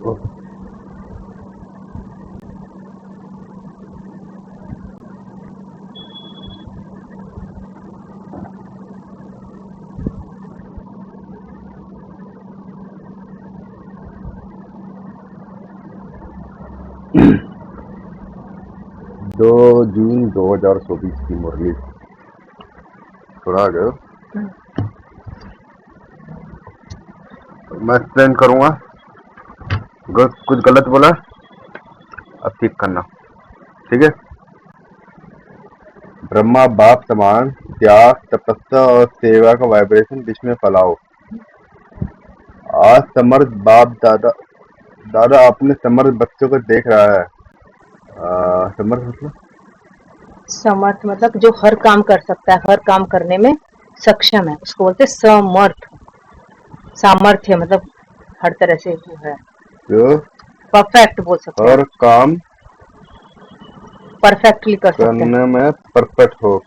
ओ, 2 जून 2024 की मुरली। थोड़ा आ गए हो? मैं एक्सप्लेन करूंगा। कुछ गलत बोला अब ठीक करना, ठीक है। ब्रह्मा बाप समान, त्याग तपस्या और सेवा का वाइब्रेशन विश्व में फैलाओ। आज समर्थ बाप दादा दादा अपने समर्थ बच्चों को देख रहा है। समर्थ मतलब समर्थ मतलब जो हर काम कर सकता है, हर काम करने में सक्षम है, उसको बोलते हैं समर्थ। सामर्थ्य मतलब हर तरह से वो है, जो परफेक्ट बोल सकते हैं, हर काम परफेक्टली कर सकते हैं। करने में परफेक्ट हो।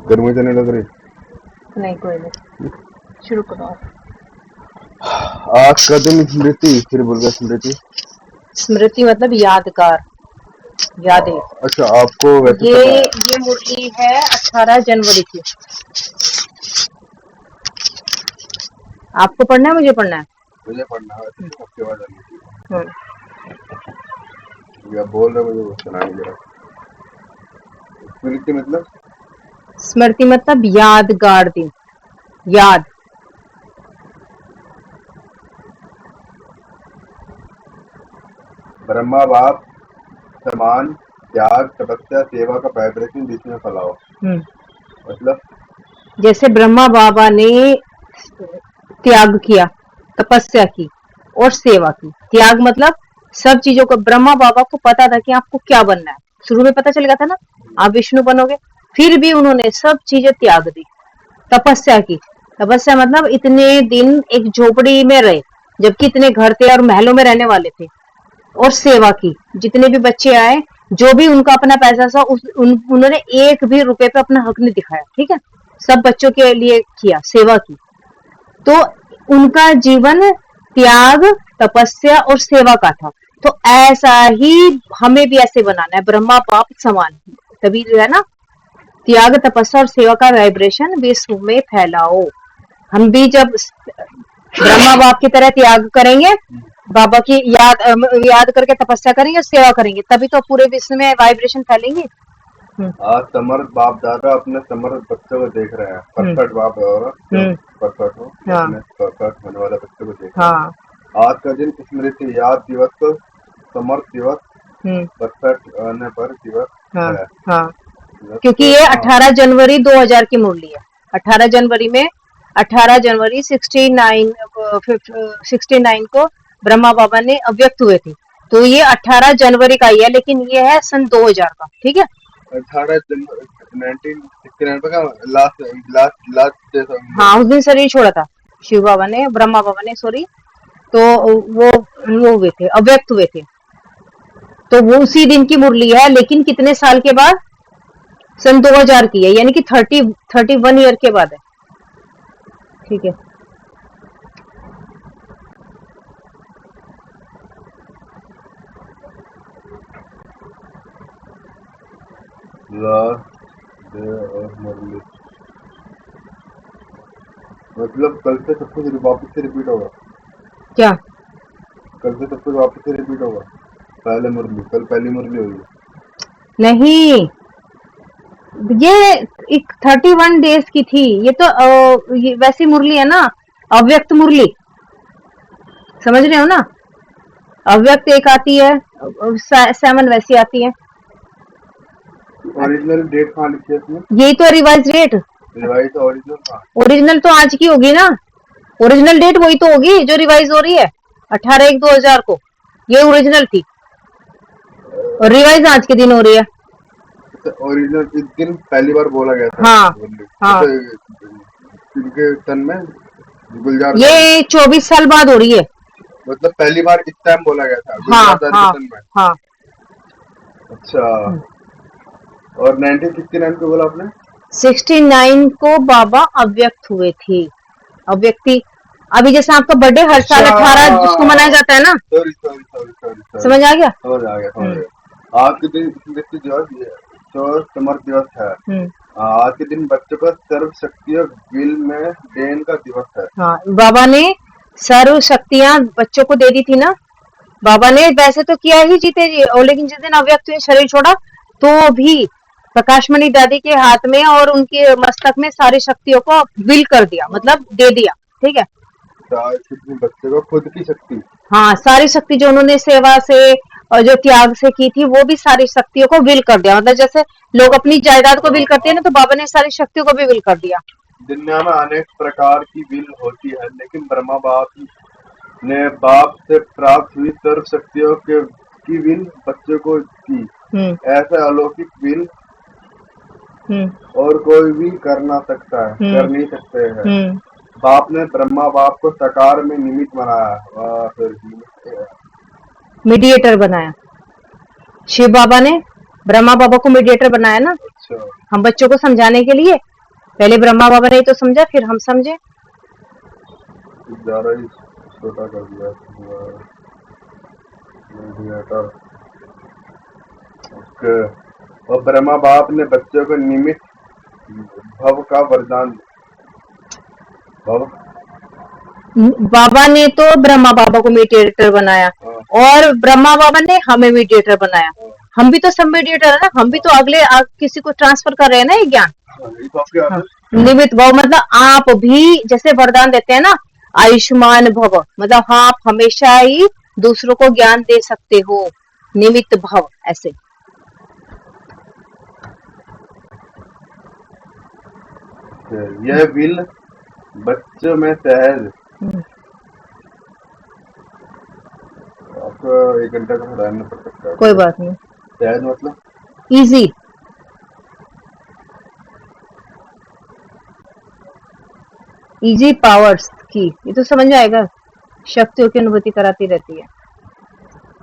गर्मी तो नहीं लग रही? नहीं कोई नहीं, शुरू करो आप। आज का दिन स्मृति, फिर बोल गया स्मृति। स्मृति मतलब यादगार, यादें। अच्छा, आपको वैसे पता है? ये मुरली है 18 जनवरी की। आपको पढ़ना है, मुझे पढ़ना है? मुझे पढ़ना है, तो सबके बाद आनी चाहिए। हम्म। या बोल रहे, मुझे वो सुनाई जरा। स्मृति मतलब? स्मृति मतलब यादगार दिन, याद। ब्रह्मा बाप समान, त्याग तपस्या सेवा का वाइब्रेशन बीच में फैलाओ। मतलब जैसे ब्रह्मा बाबा ने त्याग किया, तपस्या की और सेवा की। त्याग मतलब सब चीजों को, ब्रह्मा बाबा को पता था कि आपको क्या बनना है, शुरू में पता चल गया था ना, आप विष्णु बनोगे, फिर भी उन्होंने सब चीजें त्याग दी। तपस्या की, तपस्या मतलब इतने दिन एक झोपड़ी में रहे, जबकि इतने घर थे और महलों में रहने वाले थे। और सेवा की, जितने भी बच्चे आए, जो भी उनका अपना पैसा था, उन्होंने एक भी रुपए पे अपना हक नहीं दिखाया, ठीक है, सब बच्चों के लिए किया, सेवा की। तो उनका जीवन त्याग, तपस्या और सेवा का था। तो ऐसा ही हमें भी ऐसे बनाना है, ब्रह्मा बाप समान। तभी जो है ना, त्याग तपस्या और सेवा का वाइब्रेशन विश्व में फैलाओ। हम भी जब ब्रह्मा बाप की तरह त्याग करेंगे, बाबा की याद करके तपस्या करेंगे, सेवा करेंगे, तभी तो पूरे विश्व में वाइब्रेशन फैलेंगे। आज समर्थ बाप दादा अपने समर्थ बच्चों को देख रहे हैं। परफेक्ट बाप है और परफेक्ट हो, अपने परफेक्ट होने वाले बच्चों को देख रहे हैं। आज का दिन स्मृति याद दिवस, समर्थ दिवस, परफेक्ट होने पर दिवस है। क्योंकि ये 18 जनवरी 2000 की मुरली है। 18 जनवरी में 18 जनवरी 69 को ब्रह्मा बाबा ने अव्यक्त हुए थे, तो ये 18 जनवरी का ही है, लेकिन ये है सन 2000 का, ठीक है। 18 जनवरी 1969 का लास्ट। हाँ, उस दिन शरीर छोड़ा था शिव बाबा ने, ब्रह्मा बाबा ने, सॉरी। तो वो हुए थे, अव्यक्त हुए थे, तो वो उसी दिन की मुरली है, लेकिन कितने साल के बाद? सन 2000 की है, यानी कि 31 ईयर के बाद है, ठीक है। मतलब कल से सब कुछ वापस से रिपीट होगा? क्या? कल से सब कुछ वापस से रिपीट होगा? पहले मुरली, कल पहली मुरली होगी? नहीं, ये एक 31 डेज की थी, ये तो ये वैसी मुरली है ना, अव्यक्त मुरली, समझ रहे हो ना। अव्यक्त एक आती है, 7 वैसी आती है। ओरिजिनल डेट कहाँ लिखी है इसमें? यही तो रिवाइज डेट। रिवाइज ओरिजिनल कहाँ? ओरिजिनल तो आज की होगी ना, ओरिजिनल डेट वही तो होगी जो रिवाइज हो रही है, 18/1/2000 को, ये ओरिजिनल थी और रिवाइज आज के दिन हो रही है। ओरिजिनल इस दिन पहली बार बोला गया था। हाँ हाँ, इनके तन में गुलजार ये 24 साल बाद हो रही है। मतलब पहली बार इस टाइम बोला गया था हाँ गुलजार हाँ के तन में। हाँ। अच्छा, और 1969 को बोला आपने? 69 को बाबा अव्यक्त हुए थे। अव्यक्ति अभी जैसे आपका बर्थडे हर साल 18 जिसको मनाया जाता है ना। सॉरी समझ आ गया? समझ आ गया। आज के दिन स्मृति जो समर दिवस है। आज के दिन बच्चों का सर्व शक्तियों विल में देन का दिवस है। हाँ, बाबा ने सर्व शक्तियां बच्चों को दे दी थी ना। बाबा ने वैसे तो किया ही जीते जी, और लेकिन जिस दिन अव्यक्त हुए शरीर छोड़ा तो भी प्रकाशमणि दादी के हाथ में और उनके मस्तक में सारी शक्तियों को विल कर दिया, मतलब दे दिया। ठीक है, बच्चे को खुद की शक्ति, हाँ, सारी शक्ति जो उन्होंने सेवा से और जो त्याग से की थी वो भी सारी शक्तियों को विल कर दिया। मतलब जैसे लोग अपनी जायदाद को विल करते हैं ना, तो बाबा ने सारी शक्तियों को भी विल कर दिया। दुनिया में अनेक प्रकार की विल होती है, लेकिन ब्रह्मा बाप ने बाप से प्राप्त हुई सर्व शक्तियों की विल बच्चों को की। ऐसा अलौकिक विल और कोई भी कर नहीं सकते हैं। बाप ने ब्रह्मा बाप को साकार में निमित्त बनाया, मीडिएटर बनाया। शिव बाबा ने ब्रह्मा बाबा को मीडिएटर बनाया ना। अच्छा। हम बच्चों को समझाने के लिए, पहले ब्रह्मा बाबा ने तो समझा, फिर हम समझे। ज़्यादा ही छोटा कर दिया मीडिएटर। और ब्रह्मा बाप ने बच्चों को निमित्त भव का वरदान, बाबा ने तो ब्रह्मा बाबा को मीडिएटर बनाया और ब्रह्मा बाबा ने हमें मीडिएटर बनाया। हम भी तो सब मीडिएटर है ना, हम भी तो अगले किसी को ट्रांसफर कर रहे हैं ना ये ज्ञान। निमित्त भव मतलब आप भी जैसे वरदान देते हैं ना, आयुष्मान भव, मतलब आप हमेशा ही दूसरों को ज्ञान दे सकते हो, निमित्त भव ऐसे। यह विल बच्चों में सहज, आपको 1 घंटा का पढ़ाना पड़ सकता है, कोई बात नहीं। सहज मतलब इजी, इजी पावर्स की, ये तो समझ में आएगा। शक्तियों की अनुभूति कराती रहती है।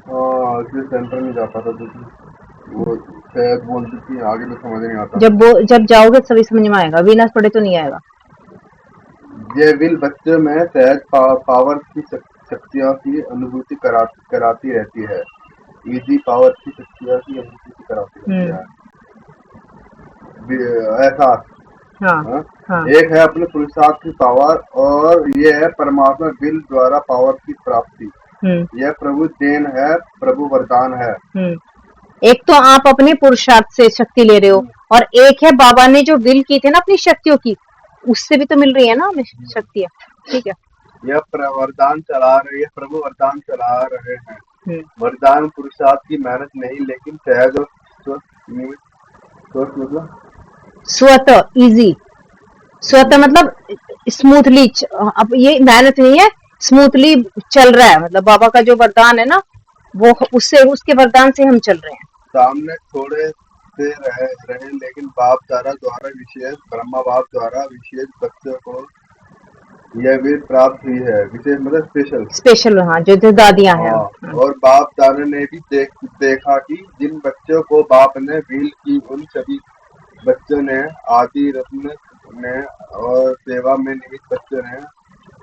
हाँ, इसलिए सेंटर में जा पाता था, वो सहज बोलती थी, आगे तो समझ नहीं आता। जब जाओगे सभी समझ में आएगा, बिना पढ़े तो नहीं आएगा। ये विल बच्चों में सहज पावर की शक्तियों की अनुभूति कराती रहती है। इजी पावर की शक्तियों की अनुभूति कराती रहती है। ऐसा हाँ? एक है अपने पुरुषार्थ की पावर और ये है परमात्मा विल द्वारा पावर की प्राप्ति। यह प्रभु देन है, प्रभु वरदान है। एक तो आप अपने पुरुषार्थ से शक्ति ले रहे हो और एक है बाबा ने जो विल की थी ना अपनी शक्तियों की, उससे भी तो मिल रही है ना हमें शक्तियाँ। ठीक है, यह वरदान चला रहे, प्रभु वरदान चला रहे हैं। वरदान पुरुषार्थ की मेहनत नहीं, लेकिन सहज और मतलब स्वतः, इजी, स्वतः मतलब स्मूथली। अब ये मेहनत नहीं है, स्मूथली चल रहा है। मतलब बाबा का जो वरदान है ना, वो उसके वरदान से हम चल रहे हैं। सामने थोड़े से रहे लेकिन बाप द्वारा विशेष, ब्रह्मा बाप द्वारा विशेष बच्चों को यह भी प्राप्त हुई है। विशेष मतलब स्पेशल, हाँ, जो दादियां हैं। और बाप दादा ने भी देखा कि जिन बच्चों को बाप ने व्हील की, उन सभी बच्चों ने, आदि रत्न ने और सेवा में निमित्त बच्चों ने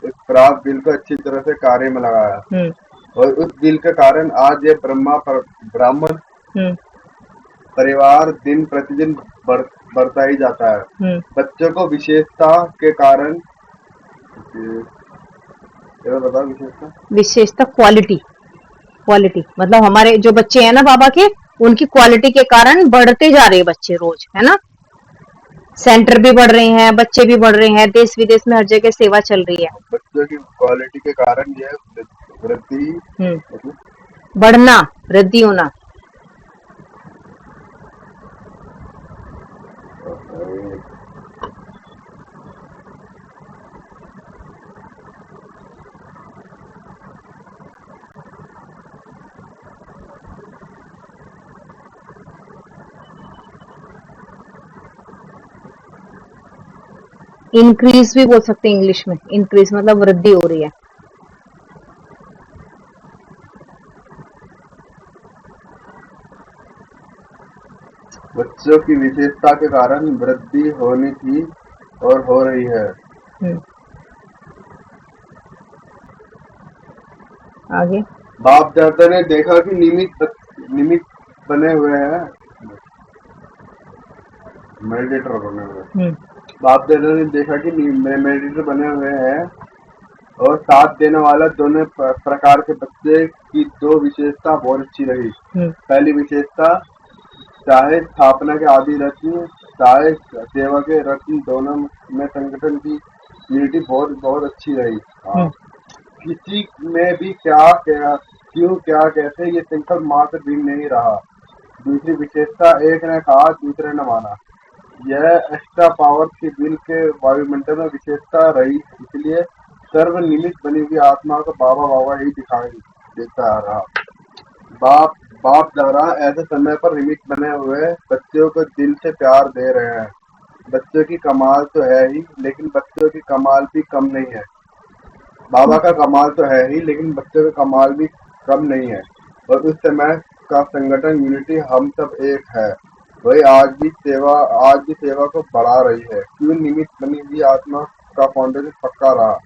इस प्राप्त बिल को अच्छी तरह से कार्य में लगाया। और उस बिल के कारण आज ये ब्राह्मण परिवार दिन प्रतिदिन बढ़ता ही जाता है। बच्चों को विशेषता के कारण, विशेषता क्वालिटी मतलब हमारे जो बच्चे हैं ना बाबा के, उनकी क्वालिटी के कारण बढ़ते जा रहे हैं बच्चे रोज, है ना। सेंटर भी बढ़ रहे हैं, बच्चे भी बढ़ रहे हैं, देश विदेश में हर जगह सेवा चल रही है। बच्चों की क्वालिटी के कारण यह वृद्धि, बढ़ना, वृद्धि होना। इंक्रीज भी बोल सकते हैं इंग्लिश में। इंक्रीज मतलब वृद्धि हो रही है। बच्चों की विशेषता के कारण वृद्धि होनी थी और हो रही है। आगे। बाप दादा ने देखा कि निमित्त बने हुए हैं, मेडिटेटर बने हुए। बाप दादा ने देखा कि मेडिटेटर बने हुए हैं और साथ देने वाला दोनों प्रकार के बच्चे की दो विशेषता बहुत अच्छी रही। पहली विशेषता, चाहे स्थापना के आदि रत्न चाहे सेवा के रत्न, दोनों में संगठन की यूनिटी बहुत बहुत अच्छी रही। किसी में भी क्या क्यों क्या कैसे ये संकल्प मात्र भी नहीं रहा। दूसरी विशेषता, एक ने कहा दूसरे ने माना, यह एक्स्ट्रा पावर के दिल के वायुमंडल में विशेषता रही। इसलिए सर्व निमित्त बनी हुई आत्मा को बाबा बाबा ही दिखाई देता रहा। बाप दादा ऐसे समय पर निमित्त बने हुए बच्चों को दिल से प्यार दे रहे हैं। बच्चों की कमाल तो है ही, लेकिन बच्चों की कमाल भी कम नहीं है। बाबा का कमाल तो है ही, लेकिन बच्चों का कमाल भी कम नहीं है। और उस समय का संगठन यूनिटी हम सब एक है, वही आज भी सेवा को बढ़ा रही है। क्यों निमित्त बनी हुई आत्मा का फाउंडेशन पक्का रहा,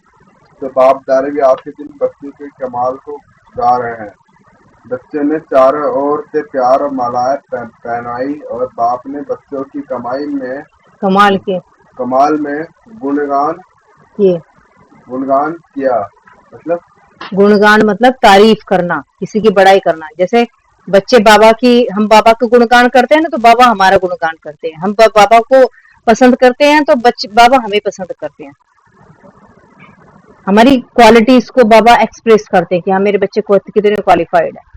तो बाप दादा भी आज के दिन बच्चों के कमाल को गा रहे हैं। बच्चों ने चारों ओर से प्यार और मालाएं पहनाई और बाप ने बच्चों की कमाल में गुणगान किया। मतलब गुणगान मतलब तारीफ करना, किसी की बड़ाई करना। जैसे बच्चे हम बाबा का गुणगान करते हैं ना, तो बाबा हमारा गुणगान करते हैं। हम बाबा को पसंद करते हैं तो बाबा हमें पसंद करते हैं। हमारी क्वालिटीज को बाबा एक्सप्रेस करते हैं कि हाँ, मेरे बच्चे को कितने क्वालिफाइड है।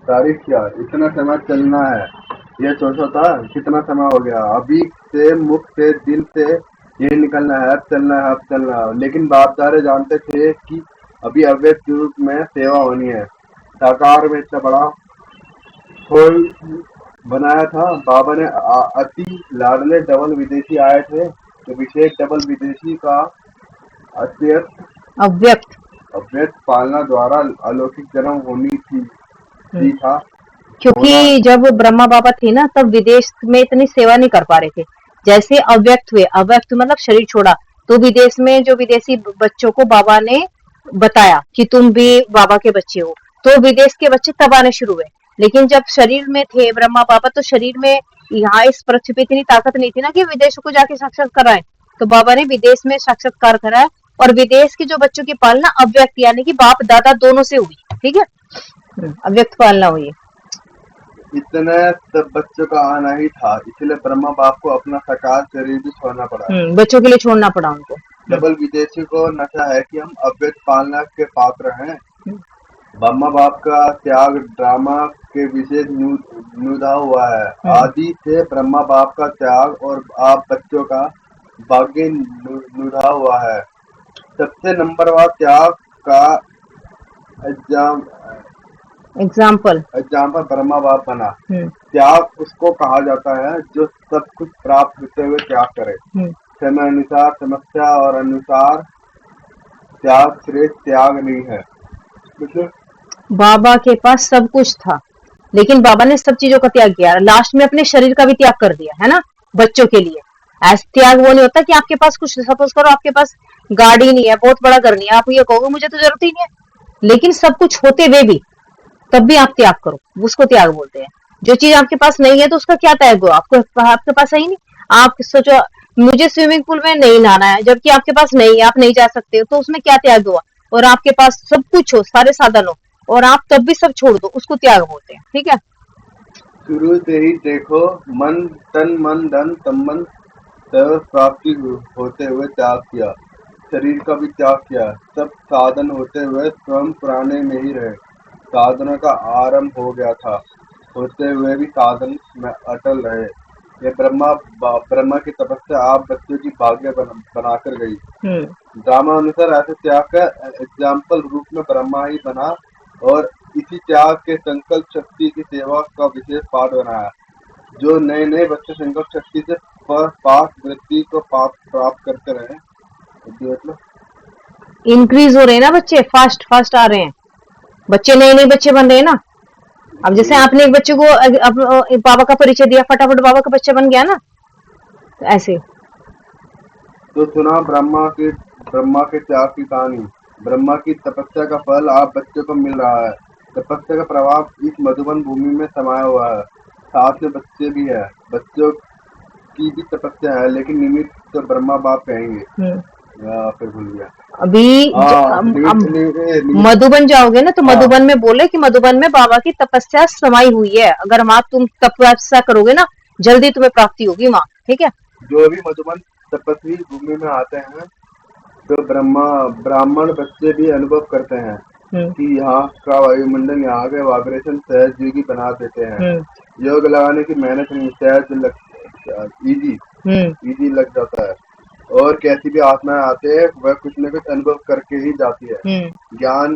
तारीफ किया, इतना समय चलना है। ये सोचा था कितना समय हो गया, अभी से मुख से दिल से ये निकलना है, अब चलना है, अब चलना है। लेकिन बाप दादा जानते थे कि अभी अव्यक्त रूप में सेवा होनी है। साकार में इतना बड़ा हॉल बनाया था। बाबा ने अति लाडले डबल विदेशी आए थे, तो विशेष डबल विदेशी का अव्यक्त पालना द्वारा अलौकिक जन्म होनी थी था। क्योंकि जब ब्रह्मा बाबा थे ना, तब विदेश में इतनी सेवा नहीं कर पा रहे थे। जैसे अव्यक्त हुए, अव्यक्त मतलब शरीर छोड़ा, तो विदेश में जो विदेशी बच्चों को बाबा ने बताया कि तुम भी बाबा के बच्चे हो, तो विदेश के बच्चे तब आने शुरू हुए। लेकिन जब शरीर में थे ब्रह्मा बाबा, तो शरीर में यहाँ इस पृथ्वी पे इतनी ताकत नहीं थी ना कि विदेशों को जाके साक्षात्कार कराए। तो बाबा ने विदेश में साक्षात्कार कराया, और विदेश के जो बच्चों की पालना अव्यक्त यानी कि बाप दादा दोनों से हुई। ठीक है, अव्यक्त पालना हुई। इतने सब बच्चों का आना ही था, इसलिए ब्रह्मा बाप को अपना साकार शरीर भी छोड़ना पड़ा। बच्चों के लिए छोड़ना पड़ा उनको। डबल विदेशी को नशा है कि हम अव्यक्त पालना के पात्र हैं। ब्रह्मा बाप का त्याग ड्रामा के विशेष नुदा हुआ है। आदि से ब्रह्मा बाप का त्याग और आप बच्चों का भाग्य नुदा हुआ है। सबसे नंबरवार त्याग का एग्जाम्पल ब्रह्मा बाप बना। त्याग उसको कहा जाता है जो सब कुछ प्राप्त होते हुए त्याग करे। समय अनुसार, समस्या और अनुसार त्याग श्रेष्ठ त्याग नहीं है। बाबा के पास सब कुछ था, लेकिन बाबा ने सब चीजों का त्याग किया। लास्ट में अपने शरीर का भी त्याग कर दिया है ना, बच्चों के लिए। ऐसा त्याग वो नहीं होता कि आपके पास कुछ, सपोज करो आपके पास गाड़ी नहीं है, बहुत बड़ा घर नहीं है, आप ये कहोगे मुझे तो जरूरत ही नहीं है, लेकिन सब कुछ होते हुए भी तब भी आप त्याग करो, उसको त्याग बोलते हैं। जो चीज आपके पास नहीं है तो उसका क्या त्याग हो, आपके पास है ही नहीं। आप सोचो मुझे स्विमिंग पूल में नहीं नहाना है, जबकि आपके पास नहीं है, आप नहीं जा सकते हो, तो उसमें क्या त्याग हुआ। और आपके पास सब कुछ हो, सारे साधन हो, और आप तब भी सब छोड़ दो, उसको त्याग बोलते हैं। ठीक है, शुरू से ही देखो, तन मन धन संबंध सर्व प्राप्ति होते हुए त्याग किया, शरीर का भी त्याग किया। सब साधन होते हुए स्वयं पुराने में ही रहे। साधनों का आरंभ हो गया था, होते हुए भी साधन में अटल रहे। ये ब्रह्मा की तपस्या आप बच्चों की भाग्य बनाकर गई। ड्रामा अनुसार ऐसे त्याग का एग्जाम्पल रूप में ब्रह्मा ही बना, और इसी त्याग के संकल्प शक्ति की सेवा का विशेष पाठ बनाया। जो नए नए बच्चे संकल्प शक्ति से पास वृद्धि को प्राप्त करते रहे। वृद्धि मतलब इंक्रीज हो रहे हैं ना बच्चे, फास्ट फास्ट आ रहे हैं बच्चे, नए नए बच्चे बन रहे हैं ना। अब जैसे आपने एक बच्चे को बाबा का परिचय दिया, फटाफट बाबा का बच्चा बन गया ना, तो ऐसे। तो सुना ब्रह्मा के त्याग की कहानी। ब्रह्मा की तपस्या का फल आप बच्चों को मिल रहा है। तपस्या का प्रभाव इस मधुबन भूमि में समाया हुआ है। साथ में बच्चे भी है, बच्चों की भी तपस्या है, लेकिन निमित्त तो ब्रह्मा बाप कहेंगे। या फिर भूल गया। अभी मधुबन जाओगे ना, तो मधुबन में बोले कि मधुबन में बाबा की तपस्या समाई हुई है। अगर वहां तुम तपस्या करोगे ना, जल्दी तुम्हें प्राप्ति होगी वहां। ठीक है। जो भी मधुबन तपस्वी भूमि में आते हैं, तो ब्राह्मण बच्चे भी अनुभव करते हैं कि यहाँ का वायुमंडल, यहाँ के वाइब्रेशन सहज योगी बना देते हैं। योग लगाने की मेहनत नहीं, सहज इजी लग जाता है। और कैसी भी आत्माएं आते हैं, वह कुछ न कुछ अनुभव करके ही जाती है। ज्ञान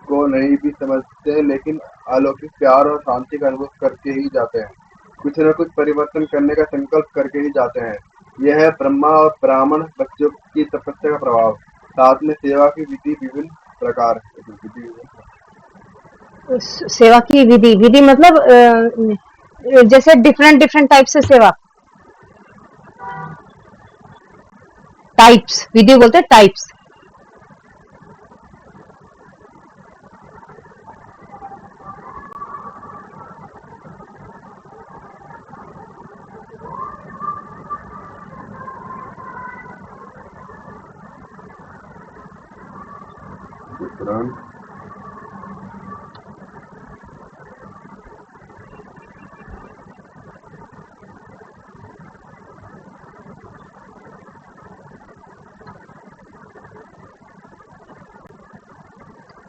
को नहीं भी समझते, लेकिन अलौकिक प्यार और शांति का अनुभव करके ही जाते हैं। कुछ न कुछ परिवर्तन करने का संकल्प करके ही जाते हैं। यह है ब्रह्मा और ब्राह्मण बच्चों की तपस्या का प्रभाव। साथ में सेवा की विधि विभिन्न प्रकार। सेवा की विधि, विधि मतलब जैसे डिफरेंट डिफरेंट टाइप से सेवा, टाइप्स, विधि बोलते हैं टाइप्स।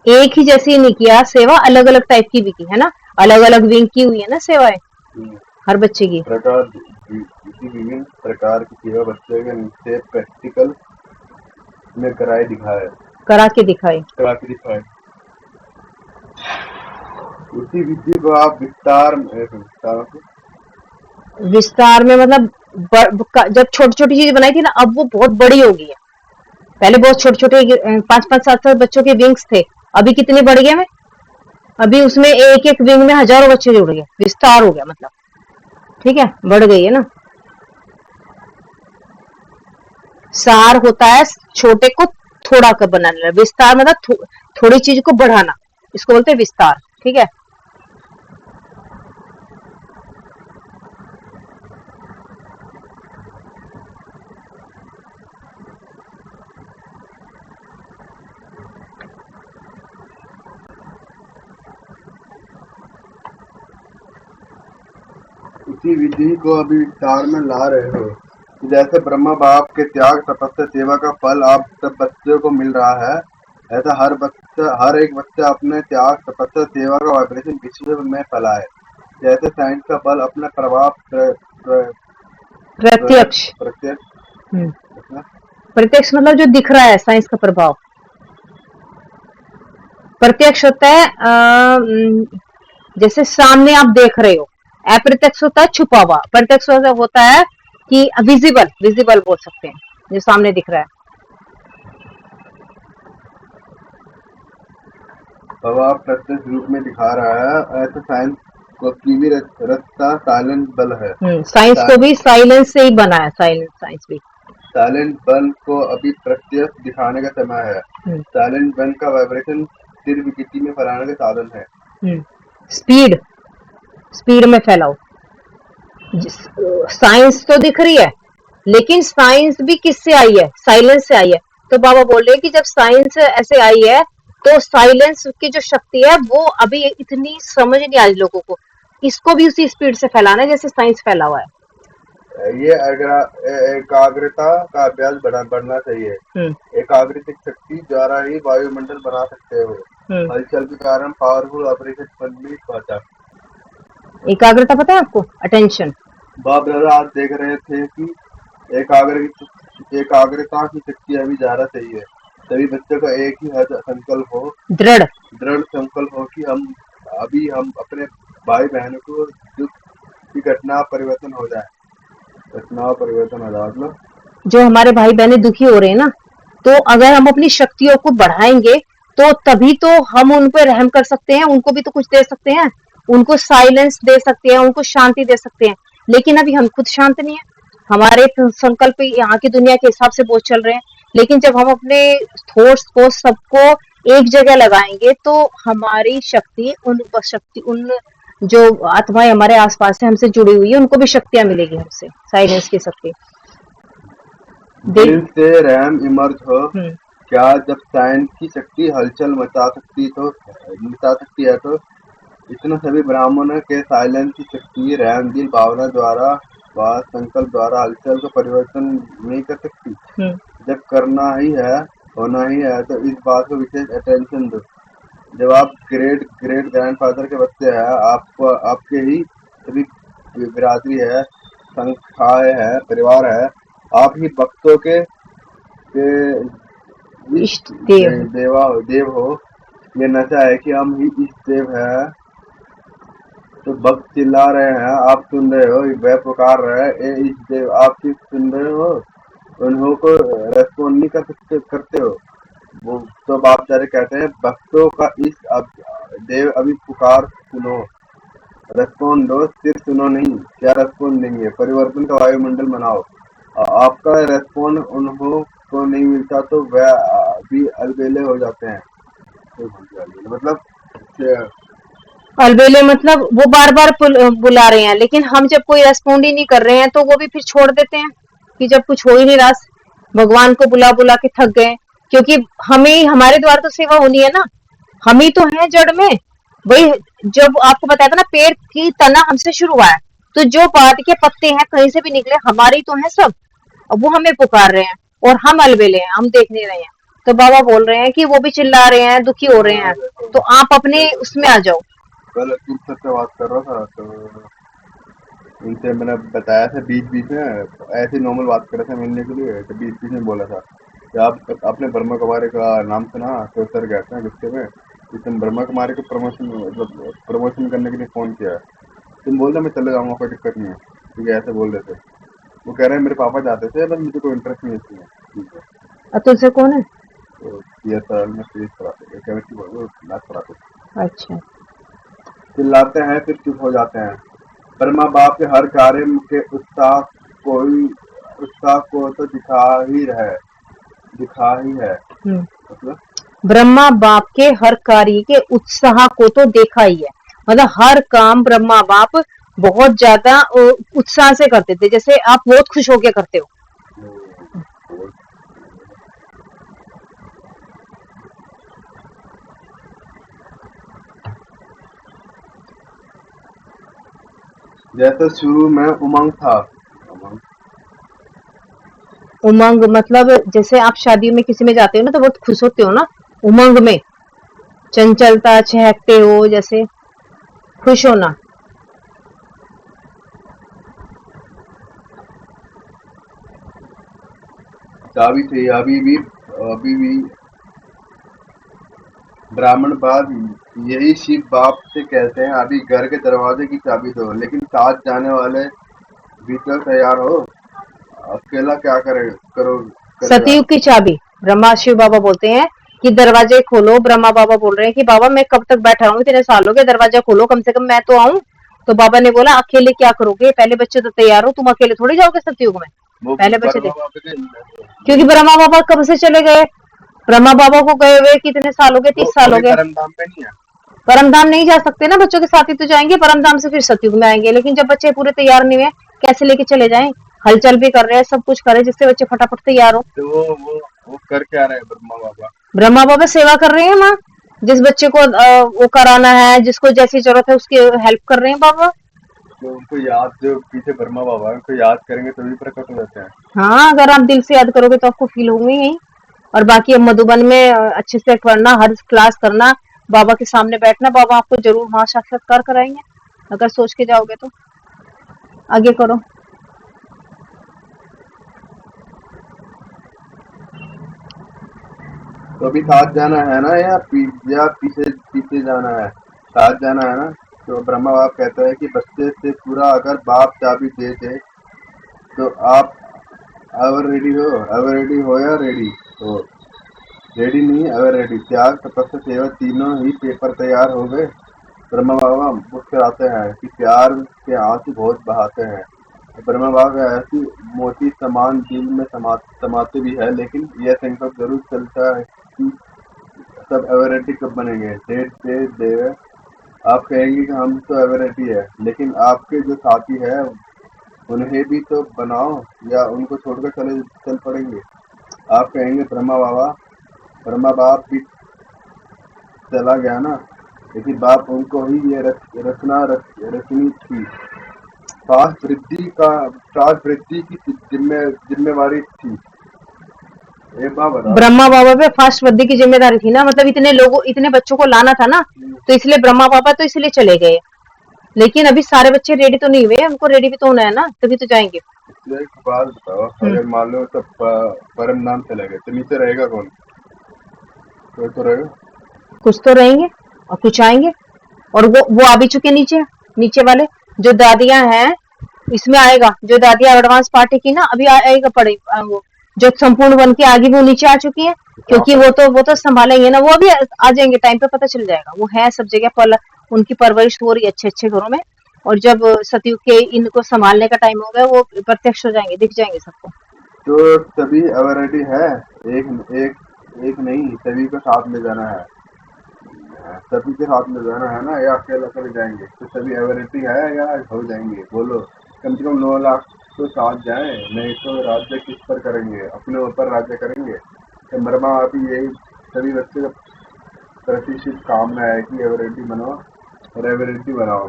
एक ही जैसी नहीं किया सेवा, अलग अलग टाइप की भी की है ना, अलग अलग विंग की हुई है ना सेवाएं हर बच्चे की। विभिन्न प्रकार की सेवा बच्चे के नीचे प्रैक्टिकल में करा के दिखाए। उसी विधि को आप विस्तार में मतलब जब छोटी छोटी चीज बनाई थी ना, अब वो बहुत बड़ी हो गई है। पहले बहुत छोटे छोटे 5-5 7-7 बच्चों के विंग्स थे, अभी कितने बढ़ गए हैं? अभी उसमें एक एक विंग में हजारों बच्चे जुड़ गए, विस्तार हो गया मतलब। ठीक है, बढ़ गई है ना। सार होता है छोटे को थोड़ा कर बनाना, विस्तार मतलब थोड़ी चीज को बढ़ाना, इसको बोलते हैं विस्तार। ठीक है। उसी विधि को अभी विस्तार में ला रहे हो। जैसे ब्रह्मा बाप के त्याग तपस्या सेवा का फल आप सब बच्चों को मिल रहा है, ऐसा हर एक बच्चा अपने त्याग तपस्या सेवा का वाइब्रेशन विश्व में फैलाए। जैसे साइंस का बल अपना प्रभाव प्रत्यक्ष प्रत्यक्ष मतलब जो दिख रहा है, साइंस का प्रभाव। प्रत्यक्ष होता है जैसे सामने आप देख रहे हो, अप्रत्यक्ष होता है छुपा हुआ, प्रत्यक्ष होता है कि विजिबल, विजिबल बोल सकते हैं, जो सामने दिख रहा है। प्रभाव प्रत्यक्ष रूप में दिखा रहा है, ऐसा साइंस को की भी रचता साइलेंट बल है। साइंस को भी साइलेंस से ही बना है, साइंस भी। साइलेंट बल को अभी प्रत्यक्ष दिखाने का समय है। साइलेंट बल का वाइब्रेशन स्थिर विकृति में फैलाने का साधन है। स्पीड में फैलाओ। साइंस तो दिख रही है, लेकिन साइंस भी किससे आई है? साइलेंस से आई है। तो बाबा बोल रहे हैं कि जब साइंस ऐसे आई है, तो साइलेंस की जो शक्ति है वो अभी इतनी समझ नहीं आई लोगों को, इसको भी उसी स्पीड से फैलाना है जैसे साइंस फैला हुआ है। ये एकाग्रता का अभ्यास बढ़ना चाहिए। एकाग्रता शक्ति द्वारा ही वायुमंडल बना सकते हो। हलचल के कारण पावरफुल ऑपरेशन बन भी पाता। एकाग्रता पता है आपको? अटेंशन। बाप दादा आज देख रहे थे कि एकाग्रता की शक्ति अभी ज्यादा चाहिए। सभी बच्चों का एक ही संकल्प हो, दृढ़ संकल्प हो कि हम अपने भाई बहनों को दुख की घटना परिवर्तन हो जाए। रचना परिवर्तन मतलब जो हमारे भाई बहनें दुखी हो रहे हैं ना, तो अगर हम अपनी शक्तियों को बढ़ाएंगे तो तभी तो हम उन पर रहम कर सकते हैं, उनको भी तो कुछ दे सकते हैं, उनको साइलेंस दे सकते हैं, उनको शांति दे सकते हैं। लेकिन अभी हम खुद शांत नहीं है, हमारे संकल्प यहाँ की दुनिया के हिसाब से बहुत चल रहे हैं। लेकिन जब हम अपने थॉट्स को सबको एक जगह लगाएंगे तो हमारी शक्ति उन जो आत्माएं हमारे आसपास है हमसे जुड़ी हुई है उनको भी शक्तियां मिलेगी हमसे, साइलेंस की शक्ति। दिल से रहम इमर्ज हो। हम्म। क्या जब साइंस की शक्ति हलचल मचा सकती है तो इतना सभी ब्राह्मणों के साइलेंस की शक्ति रहम दिल भावना द्वारा व संकल्प द्वारा हलचल को परिवर्तन नहीं कर सकती। जब करना ही है, होना ही है, तो इस बात को विशेष अटेंशन दो। जब आप ग्रेट ग्रेट ग्रैंडफादर के बच्चे हैं, आपको आपके ही सभी बिरादरी है, संस्थाएं है, परिवार है, आप ही भक्तों के इष्ट देव देव हो। ये नशा है कि हम ही इष्ट देव है। तो भक्त चिल्ला रहे हैं, आप सुन रहे हो, वह पुकार रहे हैं, ए इष्ट देव, आप सिर्फ सुन रहे हो, उन्हों को रेस्पॉन्ड नहीं करते हो। वो तो बापचारे कहते हैं, भक्तों का इस देव अभी पुकार सुनो, रेस्पॉन्ड दो, सिर्फ सुनो नहीं। क्या रेस्पॉन्ड देंगे? परिवर्तन का वायुमंडल बनाओ। आपका रेस्पॉन्ड उन्हों को नहीं मिलता तो वह भी अलबेले हो जाते हैं। मतलब अलबेले मतलब वो बार बार बुला रहे हैं, लेकिन हम जब कोई रेस्पॉन्ड ही नहीं कर रहे हैं तो वो भी फिर छोड़ देते हैं कि जब कुछ हो ही नहीं रहा, भगवान को बुला बुला के थक गए। क्योंकि हमें हमारे द्वारा तो सेवा होनी है ना, हम ही तो हैं जड़ में। वही जब आपको बताया था ना, पेड़ की तना हमसे शुरू हुआ है, तो जो बात के पत्ते हैं कहीं से भी निकले हमारे ही तो हैं सब। अब वो हमें पुकार रहे हैं और हम अलबेले हैं, हम देख नहीं रहे हैं। तो बाबा बोल रहे हैं कि वो भी चिल्ला रहे हैं, दुखी हो रहे हैं, तो आप अपने उसमें आ जाओ। कल तुमसे से बात कर रहा था तो उनसे मैंने बताया था, बीच बीच में ऐसे नॉर्मल बात कर रहे थे मिलने के लिए, तो बीच बीच में बोला था कि आप आपने ब्रह्मा कुमारी का नाम सुना? तो सर कहते हैं गुस्से में कि तुम ब्रह्मा कुमारी को प्रमोशन करने के लिए फ़ोन किया है, तुम बोल रहे मैं चले जाऊँगा, कोई दिक्कत नहीं है, ठीक है, ऐसे बोल रहे थे। वो कह रहे हैं मेरे पापा जाते थे, बस मुझे कोई इंटरेस्ट नहीं है इसमें। ठीक है, तुझसे कौन है? तो CSR में सीरीज पढ़ाते, केमिस्ट्री मैथ पढ़ाते। अच्छा। चिल्लाते हैं फिर चुप हो जाते हैं। ब्रह्मा बाप के हर कार्य के उत्साह को तो दिखा ही है। मतलब ब्रह्मा बाप के हर कार्य के उत्साह को तो देखा ही है, मतलब हर काम ब्रह्मा बाप बहुत ज्यादा उत्साह से करते थे, जैसे आप बहुत खुश होकर करते हो। जैसे शुरू में उमंग था। उमंग मतलब जैसे आप शादी में किसी में जाते हो ना तो बहुत खुश होते हो ना, उमंग में चंचलता, चहकते हो, जैसे खुश होना। चाबी चाहिए अभी भी ब्राह्मण बाप यही शिव बाप से कहते हैं, अभी घर के दरवाजे की चाबी दो, लेकिन साथ जाने वाले भीतर तैयार हो, अकेला क्या करेगा? सतयुग की चाबी ब्रह्मा शिव बाबा बोलते हैं कि दरवाजे खोलो। ब्रह्मा बाबा बोल रहे हैं कि बाबा मैं कब तक बैठा रहूंगी, इतने साल हो गए, दरवाजा खोलो, कम से कम मैं तो आऊं। तो बाबा ने बोला अकेले क्या करोगे, पहले बच्चे तो तैयार हो, तुम अकेले थोड़ी जाओगे सतयुग में, पहले बच्चे थे। क्योंकि ब्रह्मा बाबा कब से चले गए, ब्रह्मा बाबा को गए हुए कितने साल हो गए, 30 साल हो गए। परमधाम नहीं जा सकते ना, बच्चों के साथ ही तो जाएंगे परमधाम से, फिर सतयुग में आएंगे। लेकिन जब बच्चे पूरे तैयार नहीं हुए कैसे लेके चले जाएं, हलचल भी कर रहे हैं, सब कुछ कर रहे हैं, जिससे बच्चे फटाफट तैयार हो। तो वो कर क्या रहे हैं ब्रह्मा बाबा? ब्रह्मा बाबा सेवा कर रहे हैं माँ, जिस बच्चे को वो कराना है, जिसको जैसी जरूरत है उसकी हेल्प कर रहे हैं बाबा। तो उनको याद, जो पीछे ब्रह्मा बाबा है उनको याद करेंगे तभी प्रकट हो जाते हैं। हाँ, अगर आप दिल से याद करोगे तो आपको फील होंगे यही। और बाकी अब मधुबन में अच्छे से पढ़ना, हर क्लास करना, बाबा के सामने बैठना, बाबा आपको जरूर वहां साक्षात्कार कराएंगे अगर सोच के जाओगे तो। आगे करो। तो अभी साथ जाना है ना, या पीछे पीछे जाना है? साथ जाना है ना। तो ब्रह्मा बाप कहता है कि बच्चे से पूरा अगर बाप चाबी दे दे तो आप अवर रेडी हो या रेडी हो? रेडी नहीं, अवर रेडी। त्याग, तपस्या, सेवा तीनों ही पेपर तैयार हो गए। ब्रह्मा बाबा मुस्कुराते हैं कि प्यार के आंसू बहुत बहाते हैं। ब्रह्मा बाबा ऐसी मोती समान दिल में समाते भी है, लेकिन यह संकल्प जरूर चलता है कि सब एवरेटी कब बनेंगे। डेट पे देवे। आप कहेंगे कि हम तो एवरेटी है, लेकिन आपके जो साथी है उन्हें भी तो बनाओ, या उनको छोड़कर चल पड़ेंगे। आप कहेंगे ब्रह्मा बाप भी चला गया ना, लेकिन बाप उनको ही ये रचनी थी। पास वृद्धि की जिम्मेवारी थी। ये बात बताओ। ब्रह्मा बाबा पे फास्ट वृद्धि की जिम्मेदारी थी ना, मतलब इतने बच्चों को लाना था ना, तो इसलिए ब्रह्मा बाबा तो इसलिए चले गए। लेकिन अभी सारे बच्चे रेडी तो नहीं हुए, उनको रेडी भी तो होना है ना, तभी तो जाएंगे। एक बात बताओ, अगर मान लो सब परम नाम चले गए तो नीचे रहेगा कौन? कोई तो रहेगा। कुछ तो रहेंगे और कुछ आएंगे, और वो आ भी चुके नीचे वाले जो दादियां हैं, इसमें आएगा। जो दादियां एडवांस पार्टी की ना, अभी आएगा पड़े वो जो संपूर्ण बन के आगे वो नीचे आ चुकी है, क्योंकि वो तो संभालेंगे ना, वो भी आ जाएंगे, टाइम पे पता चल जाएगा। वो है सब जगह, उनकी परवरिश हो रही है अच्छे घरों में, और जब सतयुग के इनको संभालने का टाइम होगा, वो प्रत्यक्ष हो जाएंगे, दिख जाएंगे सबको। तो सभी अवेरेटी है, एक नहीं, सभी को साथ ले जाना है। सभी के साथ ले जाना है ना, या अकेला चले जाएंगे? तो सभी अवेरेटी है या हो जाएंगे? बोलो। कम से कम 9 लाख तो साथ जाए, नहीं तो राज्य किस पर करेंगे? अपने ऊपर राज्य करेंगे। तो ब्रह्मा अभी यही सभी बच्चे का प्रतिष्ठित कामना है कि एवरेटी बनाओ और एवरेटी बनाओ।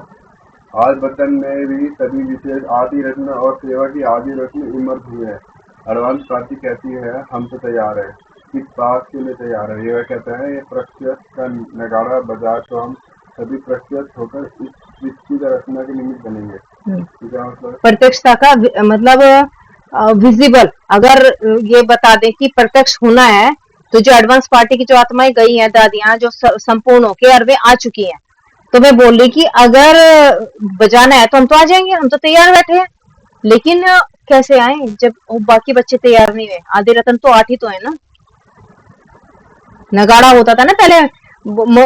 आज वतन में भी सभी विशेष आदि रत्न और सेवा की आदि रत्न इमर्ज हुए हैं। एडवांस पार्टी कहती है हम तो तैयार है, किस बात के लिए तैयार है? ये कहते हैं ये प्रत्यक्ष का नगाड़ा बजा तो हम सभी प्रत्यक्ष होकर इस सृष्टि का रचना के निमित्त बनेंगे। मतलब प्रत्यक्षता का मतलब विजिबल, अगर ये बता दें कि प्रत्यक्ष होना है, तो जो एडवांस पार्टी की जो आत्माएं गई हैं, दादियां जो संपूर्ण होके और वे आ चुकी हैं, तो मैं बोल रही कि अगर बजाना है तो हम तो आ जाएंगे, हम तो तैयार बैठे हैं। लेकिन कैसे आए जब बाकी बच्चे तैयार नहीं हुए? आधे रतन तो 8 ही तो है ना। नगाड़ा होता था ना पहले,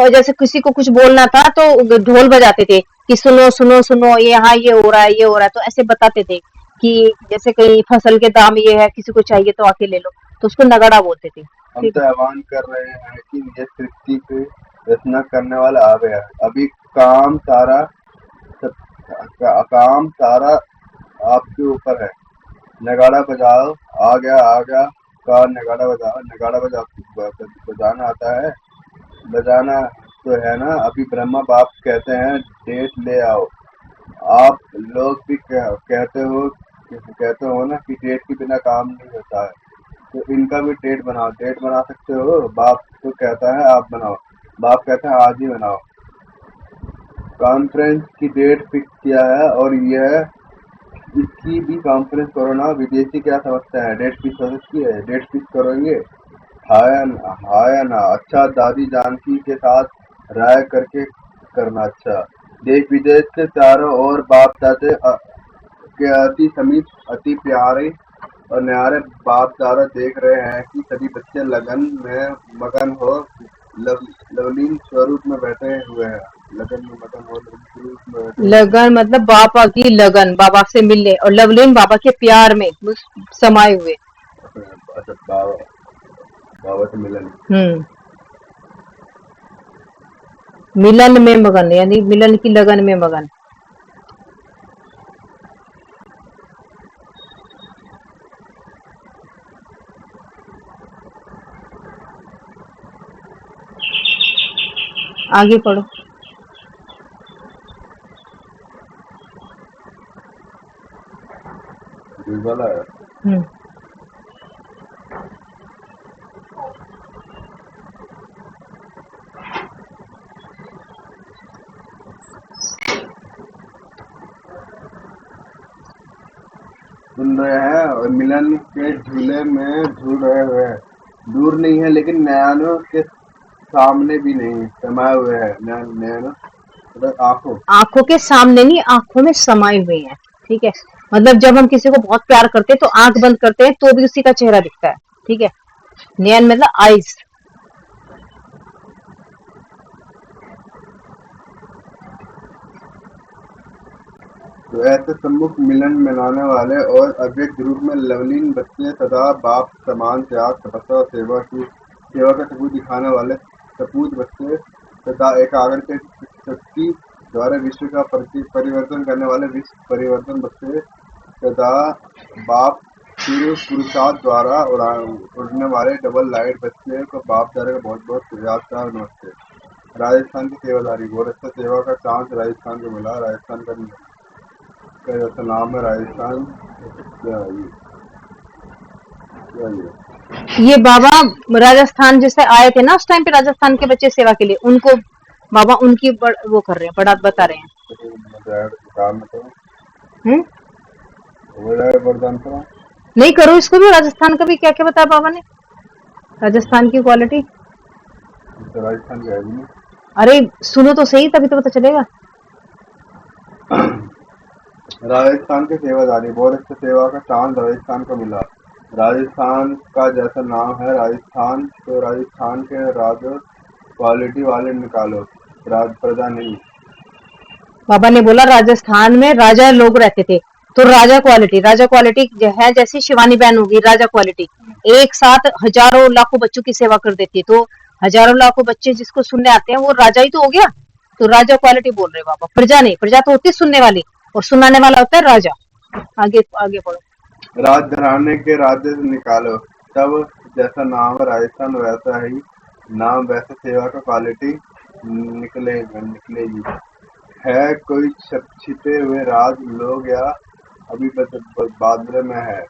जैसे किसी को कुछ बोलना था तो ढोल बजाते थे कि सुनो सुनो सुनो, ये यहाँ ये हो रहा है, ये हो रहा है, तो ऐसे बताते थे कि जैसे कहीं फसल के दाम ये है, किसी को चाहिए तो आके ले लो, तो उसको नगाड़ा बोलते थे। हम तो आह्वान कर रहे हैं कि ये सृष्टि की रचना करने वाला आ गया। अभी काम सारा आपके ऊपर है। नगाड़ा बजाओ, आ गया का नगाड़ा बजाओ। नगाड़ा बजाना आता है? बजाना तो है ना। अभी ब्रह्मा बाप कहते हैं डेट ले आओ। आप लोग भी कहते हो ना कि डेट के बिना काम नहीं होता है, तो इनका भी डेट बनाओ। डेट बना सकते हो? बाप तो कहता है आप बनाओ, बाप कहता है आज ही बनाओ। कॉन्फ्रेंस की डेट फिक्स किया है, और यह इसकी भी कॉन्फ्रेंस करो ना। विदेशी क्या समझता है, डेट फिक्स हो सकती है? डेट फिक्स करोगे? हाँ या ना? अच्छा, दादी जानकी के साथ राय करके करना। अच्छा, देश विदेश से चारों ओर बाप दादे के अति समीप, अति प्यारे और न्यारे बाप दादा देख रहे हैं कि सभी बच्चे लगन में मगन हो, लवलीन स्वरूप में बैठे हुए हैं। लगन में मगन हो, स्वरूप में बैठे। लगन मतलब बाबा की लगन, बाबा से मिलने, और लवलीन बाबा के प्यार में समाये हुए। अच्छा, बाबा से मिलन। मिलन में मगन, यानी मिलन की लगन में मगन। आगे पढ़ो। वाला है। सुन रहे हैं और मिलन के झूले में झूल रहे हुए हैं। दूर नहीं है, लेकिन नयनों के सामने भी नहीं, समाये हुए हैं। नयनों आंखों के सामने नहीं, आंखों में समाये हुए हैं। ठीक है, मतलब जब हम किसी को बहुत प्यार करते हैं तो आंख बंद करते हैं तो भी उसी का चेहरा दिखता है, ठीक है। नयन मतलब आईज। तो ऐसे सम्मुख मिलन मिलाने वाले और अव्यक्त रूप में लवलीन बच्चे तथा बाप समान त्याग तपस्या और सेवा का सबूत दिखाने वाले सपूत बच्चे तथा एकाग्र के शक्ति द्वारा विश्व का परिवर्तन करने वाले विश्व परिवर्तन बच्चे तथा बाप फिर पुरुषार्थ द्वारा उड़ने वाले डबल लाइट बच्चे को बाप दादा का बहुत बहुत याद का नमस्ते। राजस्थान की सेवादारी बहुत अच्छा सेवा का चांस राजस्थान को मिला। राजस्थान का जैसा नाम है राजस्थान। क्या ये बाबा राजस्थान जैसे आए थे ना उस टाइम पे राजस्थान के बच्चे सेवा के लिए, उनको बाबा उनकी वो कर रहे हैं, बड़ा बता रहे हैं। नहीं करो इसको भी, राजस्थान का भी क्या क्या बताया बाबा ने, राजस्थान की क्वालिटी। राजस्थान का है भी नहीं। अरे सुनो तो सही, तभी तो पता चलेगा। राजस्थान की सेवादारी बहुत अच्छी सेवा का चांस राजस्थान को मिला। राजस्थान का जैसा नाम है राजस्थान, तो राजस्थान के राजा क्वालिटी वाले निकालो, राज प्रजा नहीं। बाबा ने बोला राजस्थान में राजा लोग रहते थे, तो राजा क्वालिटी है, जैसे शिवानी बहन होगी राजा क्वालिटी, एक साथ हजारों लाखों बच्चों की सेवा कर देती है, तो हजारों लाखों बच्चे जिसको सुनने आते हैं वो राजा ही तो हो गया। तो राजा क्वालिटी बोल रहे बाबा, प्रजा नहीं, प्रजा तो होती सुनने वाली और सुनाने वाला होता है राजा। आगे आगे पढ़ो। राजघराने के राज्य से निकालो, तब जैसा नाम है राजस्थान वैसा ही नाम वैसे सेवा का क्वालिटी निकलेगी। है कोई छिपे हुए राज लोग या अभी बादले में है।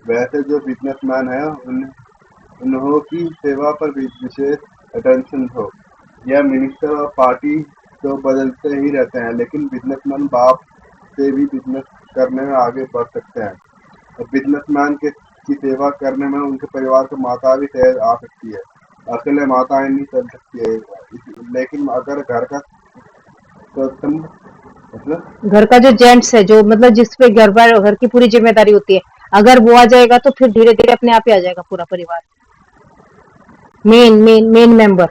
वैसे जो बिजनेसमैन है उन्हों की सेवा पर विशेष अटेंशन हो। यह मिनिस्टर और पार्टी तो बदलते ही रहते हैं, लेकिन बिजनेसमैन बाप से भी बिजनेस करने में आगे बढ़ सकते हैं। और बिजनेसमैन की सेवा करने में उनके परिवार को माता भी तैयार आ सकती है, अकेले माताएं नहीं चल सकती है। लेकिन अगर घर का मतलब घर का जो जेंट्स है, जो मतलब जिसपे घर की पूरी जिम्मेदारी होती है, अगर वो आ जाएगा तो फिर धीरे धीरे अपने आप ही आ जाएगा पूरा परिवार, मेन मेंबर।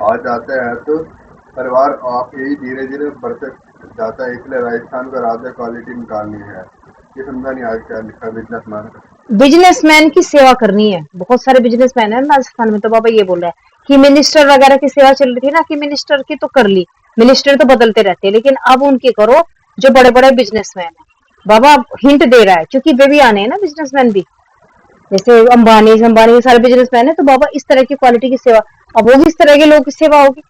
आ जाते हैं तो परिवार आप ही धीरे धीरे बढ़ते जाता है। इसलिए राजस्थान को राज्य क्वालिटी निकालनी है। ये समझा नहीं आज क्या लिखा बिजनेसमैन। बिजनेसमैन की सेवा करनी है, बहुत सारे बिजनेसमैन है राजस्थान में। तो बाबा ये बोल रहा है कि मिनिस्टर वगैरह की सेवा चल रही थी ना, कि मिनिस्टर की तो कर ली, मिनिस्टर तो बदलते रहते हैं, लेकिन अब उनकी करो जो बड़े बड़े बिजनेसमैन है। बाबा हिंट दे रहा है, क्योंकि वे भी आने हैं ना बिजनेसमैन भी, जैसे अंबानी के सारे बिजनेसमैन है। तो बाबा इस तरह की क्वालिटी की सेवा, अब होगी इस तरह के लोगों की सेवा होगी,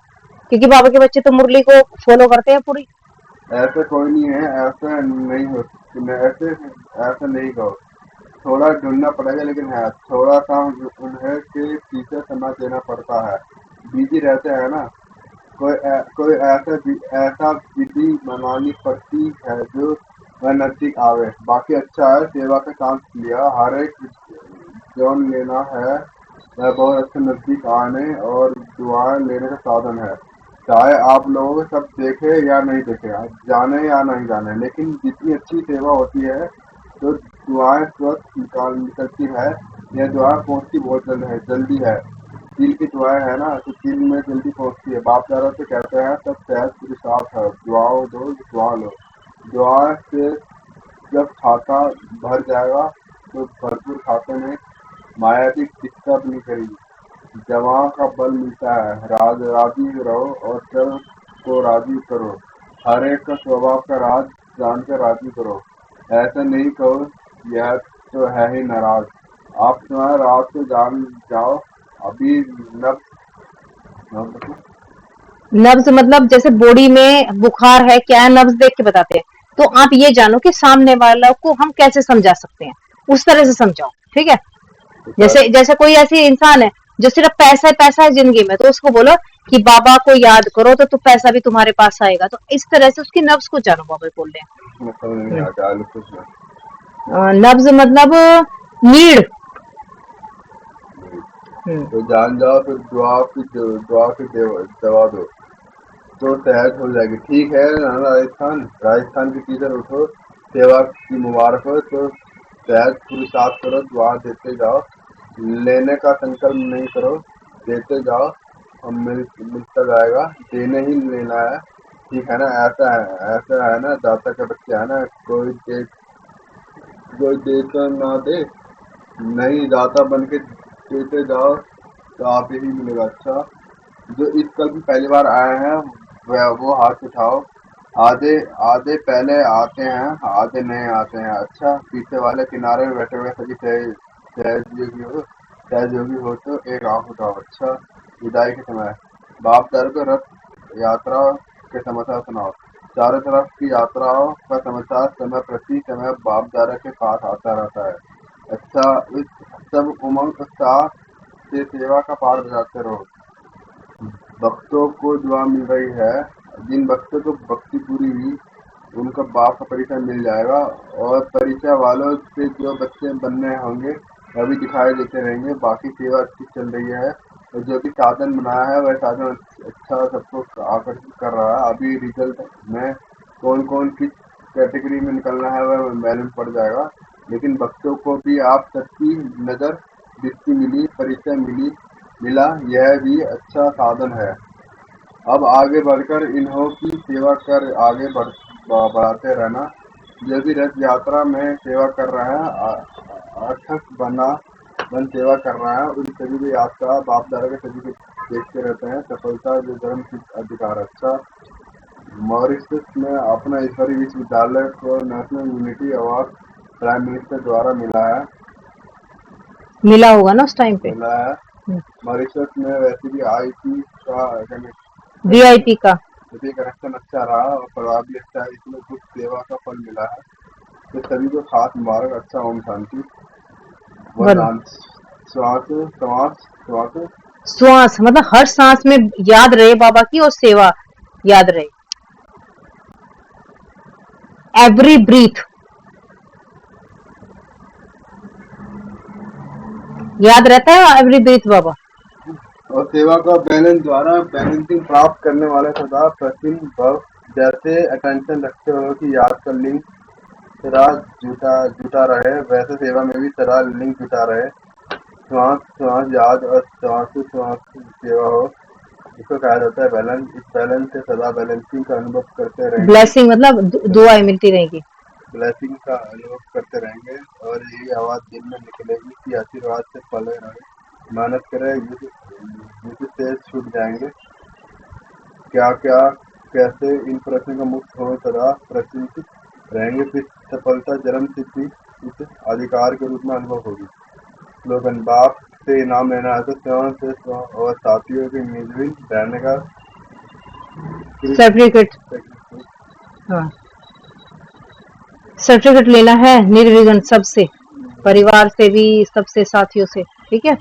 क्योंकि बाबा के बच्चे तो मुरली को फॉलो करते हैं पूरी। ऐसा कोई नहीं है, ऐसा नहीं हो, ऐसा नहीं कहो। थोड़ा ढूंढना पड़ेगा, लेकिन है थोड़ा सा उन्हें के पीछे समय देना पड़ता है। बिजी रहते हैं ना, कोई ऐसा विधि बनानी पड़ती है जो वह नजदीक आवे। बाकी अच्छा है, सेवा का चांस लिया, हर एक जोन लेना है, वह बहुत अच्छे नजदीक आने और दुआएं लेने का साधन है। चाहे आप लोग सब देखे या नहीं देखे, जाने या नहीं जाने, लेकिन जितनी अच्छी सेवा होती है तो दुआएं तुरंत निकलती है। यह दुआ पहुंचती बहुत जल्दी है। दिल की दुआएं है ना, तो दिल में जल्दी पहुंचती है। बाप दादा से कहते हैं सब सहज पुरुषार्थ है, दुआओं दो दुआ लो। दुआ से जब खाता भर जाएगा तो भरपूर खाते में माया की डिस्टर्ब नहीं करेगी। जवां का बल मिलता है, राजी रहो और चल को राजी करो। हर एक का स्वभाव का राज जानकर राजी करो। ऐसा नहीं कहो यह तो है ही नाराज। आप तुम्हारा राज को जान जाओ। अभी नब्ज मतलब जैसे बॉडी में बुखार है क्या है, नब्ज देख के बताते हैं। तो आप ये जानो कि सामने वाला को हम कैसे समझा सकते हैं, उस तरह से समझाओ, ठीक है। जैसे जैसे कोई ऐसी इंसान है जो सिर्फ पैसा है जिंदगी में, तो उसको बोलो कि बाबा को याद करो तो पैसा भी तुम्हारे पास आएगा। तो इस तरह से उसकी नब्ज को जानो, बाबा बोल रहे हैं। नब्ज मतलब नीड, तो जान जाओ फिर दुआ की दवा दो तो सहज हो जाएगी। ठीक है ना, राजस्थान की टीचर उठो, सेवा की मुबारक हो, तो सहज पुरुषार्थ करो, दुआ देते जाओ, लेने का संकल्प नहीं करो, देते जाओ और मिलता जाएगा, देने ही लेना है। ठीक है ना, ऐसा है ना, दाता के बच्चे है ना, कोई दे तो ना दे, नहीं दाता बन के देते जाओ तो आप ही मिलेगा। अच्छा, जो इस कल्प में पहली बार आए हैं वो हाथ उठाओ। आधे आधे पहले आते हैं, आधे नहीं आते हैं। अच्छा, पीछे वाले किनारे में बैठे हुए सभी सहयोगी हो तो एक आंख उठाओ। अच्छा, विदाई के समय बाप दादा को रथ यात्रा के समाचार सुनाओ। चारों तरफ की यात्राओं का समाचार समय प्रति समय बाप दादा के पास आता रहता है। अच्छा, इस सब उमंग उत्साह से सेवा का पार बजाते रहो। भक्तों को दुआ मिल रही है, जिन भक्तों को भक्ति पूरी हुई उनका बाप का परिचय मिल जाएगा, और परिचय वालों से जो बच्चे बनने होंगे अभी दिखाई देते रहेंगे। बाकी सेवा अच्छी चल रही है, और जो भी साधन बनाया है वह साधन अच्छा सबको आकर्षित कर रहा है। अभी रिजल्ट में कौन कौन किस कैटेगरी में निकलना है वह मालूम पड़ जाएगा, लेकिन भक्तों को भी आप सबकी नज़र दृष्टि मिली, परिचय मिला, यह भी अच्छा साधन है। अब आगे बढ़कर इन्हों की सेवा कर आगे बढ़ाते रहना। जो भी रथ यात्रा में सेवा कर रहे हैं, अर्थक बन सेवा कर रहा है, उन सभी की यात्रा बाप दादा के सभी को देखते रहते हैं। सफलता जो धर्म की अधिकार। अच्छा, मॉरिशस में अपना ईश्वरीय विश्वविद्यालय को national unity award prime minister द्वारा मिला होगा ना उस टाइम पे। मिला है। मॉरिशस में वैसे भी IT का VIP का कनेक्शन अच्छा रहा और प्रभाव भी अच्छा है, इसमें कुछ सेवा का फल मिला है, तो सभी को खास मुबारक। अच्छा, ओम शांति। वरदान श्वास मतलब हर सांस में याद रहे बाबा की, और सेवा याद रहे। एवरी ब्रीथ याद रहता है, एवरी ब्रीथ बाबा। और सेवा का बैलेंसिंग प्राप्त करने वाले सदा प्रसन्न भव। जैसे अटेंशन रखते हो कि याद का लिंक सदा जुटा रहे, वैसे सेवा में भी सदा लिंक जुटा रहे। श्वास याद और श्वास सेवा हो, इसको कहा जाता है बैलेंस। इस बैलेंस से सदा बैलेंसिंग का अनुभव करते रहेंगे। ब्लेसिंग मतलब दुआएं मिलती रहेंगी। ब्लेसिंग का अनुभव करते रहेंगे, और यही आवाज दिन में निकलेगी कि आशीर्वाद से पले रहे, मेहनत करें, युद्ध से छूट जाएंगे। क्या क्या कैसे इन प्रश्न का मुक्त हो, सदा प्रचिंतित रहेंगे, फिर सफलता जन्म सिद्धि इस अधिकार के रूप में अनुभव होगी। स्लोगन, बाप से इनाम लेना है तो स्वयं से और साथियों के मिलजुल रहने का सर्टिफिकेट, हाँ सर्टिफिकेट लेना है निर्विघ्न सबसे, परिवार से भी, सबसे, साथियों से। ठीक है।